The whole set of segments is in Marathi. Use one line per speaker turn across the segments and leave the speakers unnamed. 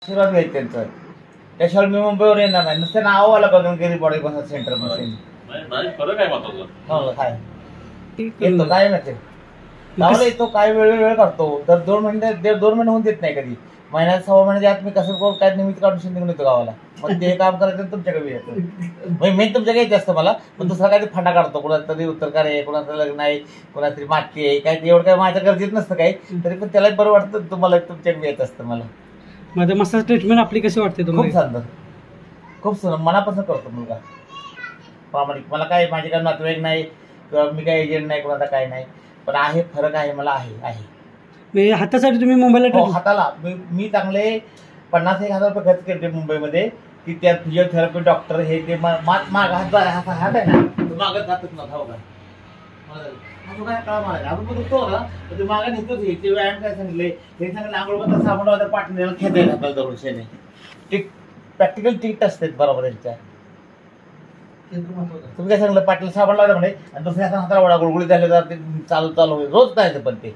आशीर्वाद घ्यायचं त्यांचं. त्याशिवाय मी मुंबईवर येणार नाही. नुसतं नाव आलं गगनगिरी बॉडी मसाज सेंटर मध्ये
फरक आहे महत्वाचा.
काय येतो काय माहिती लावलं येतो काय वेळ करतो. तर 2 महिने 1.5-2 महिने होऊन देत नाही कधी. महिन्यात 6 महिन्याच्या आत मी कसं करून काय निमित्त काढून निघून येतो गावाला. मग ते काम करायचं तुमच्याकडे येतं. म्हणजे मेन तुमच्याकडे यायचं असतं मला. पण दुसरा काय फंडा काढतो. कोणाचं तरी उत्तरकार आहे, कोणाचं लग्न आहे, कोणाचं तरी माती आहे, काय एवढं काय माझ्या गरजेत नसतं काही. तरी पण त्याला बरं वाटतं तुम्हाला तुमच्याकडे येत असतं मला.
माझ्या मसाज ट्रीटमेंट आपली कशी वाटते तुम्हाला?
खूप सुंदर, खूप सुंदर. मनापासून करतो मुलगा प्रामाणिक. मला काय माझे काय नातेवाईक नाही किंवा मी काय एजंट नाही कोणाचा काय नाही. पण आहे फरक आहे मला आहे.
हातासाठी तुम्ही मुंबईला
हाताला मी चांगले 50,000 रुपये खर्च केले मुंबईमध्ये की त्या फिजिओथेरपी डॉक्टर हे ते माग हात आहे ना मागत जातच नव्हता बघा. ते मागा नेतोच ते व्यायाम काय सांगितले हे सांगितलं आंघोळ करता साबण पाठीला खेळता हाताला दररोज शेणे. टिक प्रॅक्टिकल टिकट असते बरोबर त्यांच्या. तुम्ही काय सांगितलं पाटील साबण लावलं म्हणे आणि दुसऱ्या हाताला वडा गुळगुळी झाले तर ते चालू होईल रोज करायचं. पण ते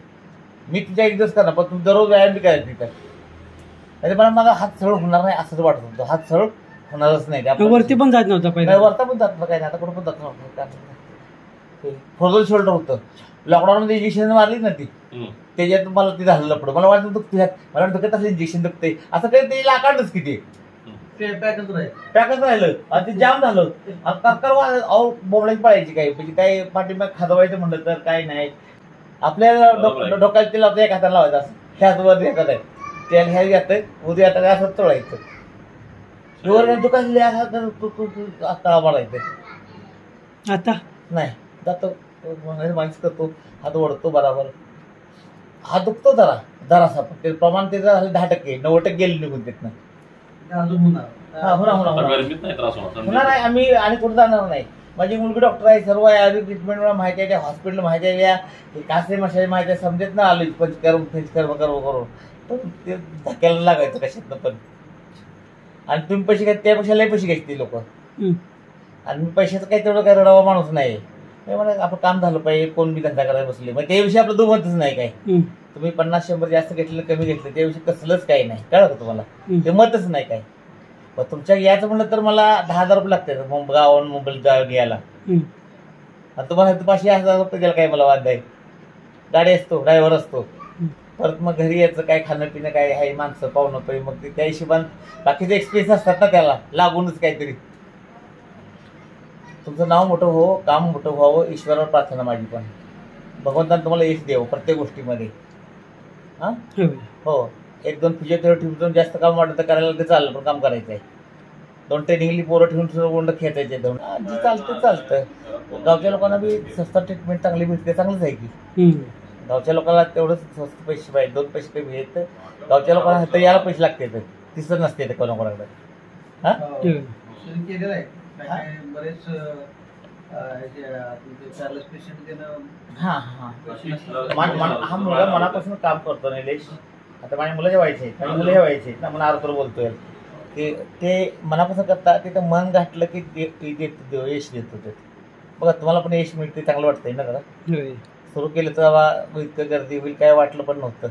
मी तुमच्या एक दिवस करणार पण तुम्ही दररोज व्यायाम बी करायचं तिथं. म्हणजे मला माझा हात सरळ होणार नाही असंच वाटत होतं. हात सरळ होणारच नाही.
वरती पण जात नव्हता पहिला.
वरता पण जात काय नाही आता कुठं पण जात नव्हतं. फ्रोझन शोल्डर होतं. लॉकडाऊन मध्ये इंजेक्शन मारली ना ती त्याच्यात मला ते झालं लपडं. मला वाटतं दुखते मला दुखत असं इंजेक्शन दुखते असं काही ते लाकाडच किती पॅकच राहिलं आणि ते जाम झालं. बोबडाची पळायची काही म्हणजे काय पाठीमाग खाजवायचं म्हणलं तर काय नाही. आपल्याला डोक्याला ते लावतं एक हाताला लावायचं असं ह्याच वर एकच आहे त्याला ह्या येतं उद्या आता असं चोळायचं. दुकान तळा मारायचं.
आता
नाही जातो माणूस करतो हात ओढतो बराबर. हात दुखतो जरासा पण ते प्रमाण ते झालं 10%, 90% गेले निघून देत नाही. होणार आहे. आम्ही आणि कुठं जाणार नाही. माझी मुलगी डॉक्टर आहे. सर्व आयुर्वेदिक ट्रीटमेंट मला माहिती आहे. हॉस्पिटल माहिती आहे. कासरे मशाली माहिती आहे. समजेत ना आलो पंचकर्म करून पण ते धक्याला लागायचं कशातनं पण. आणि तुम्ही पैसे घ्या त्यापेक्षा लय पैसे घ्यायचे लोक. आणि मी पैशाचं काही तेवढं काय रडावा माणूस नाही. मला आपलं काम झालं पाहिजे. कोण बी धंदा करायला बसले मग त्याविषयी आपलं दुमतच नाही काय. तुम्ही 50-100 जास्त घेतलं कमी घेतलं त्याविषयी कसलंच काही नाही कळलं का तुम्हाला. ते मतच नाही काय. मग तुमच्या यायचं म्हणलं तर मला 10,000 रुपये लागतात गावाहून मुंबईला यायला. आणि तुम्हाला 5,000 रुपये द्यायला काय मला वाद आहे. गाडी असतो ड्रायव्हर असतो. परत मग घरी यायचं काय खाणं पिणं काय आहे माणसं पाहुणं पाहिजे मग ते त्या हिशोबान बाकीचे एक्सपिरियन्स असतात ना त्याला लागूनच काहीतरी. तुमचं नाव मोठं हो काम मोठं व्हावं ईश्वरावर प्रार्थना माझी पण. भगवंतानं तुम्हाला यश द्यावं प्रत्येक गोष्टीमध्ये. हां हो 1-2 फिजिओथेरपी ठेवून जास्त काम वाटतं तर करायला ते चाललं पण काम करायचं आहे. 2 ट्रेनिंगली पोरं ठेवून सुद्धा गोंड खेचायचे जे चालतं. गावच्या लोकांना बी स्वस्त ट्रीटमेंट चांगली भेटते चांगलंच आहे की. गावच्या लोकांना तेवढंच स्वस्त पैसे पाहिजे 2 पैसे कमी आहेत. गावच्या लोकांना तर यायला पैसे लागतात तिसरं नसते ते कोणाकोणाकडे. हां हा मुलगा मनापासून काम करतो निलेश. आता माझ्या मुलाच्या व्हायचे आहेत माझ्या मुलं व्हायचे ना मला आरोग्य बोलतोय ते मनापासून करतात. तिथं मन घातलं की यश देतो ते. बघा तुम्हाला पण यश मिळते चांगलं वाटतंय ना जरा. सुरू केलं तर इतकं गर्दी होईल काय वाटलं पण नव्हतं.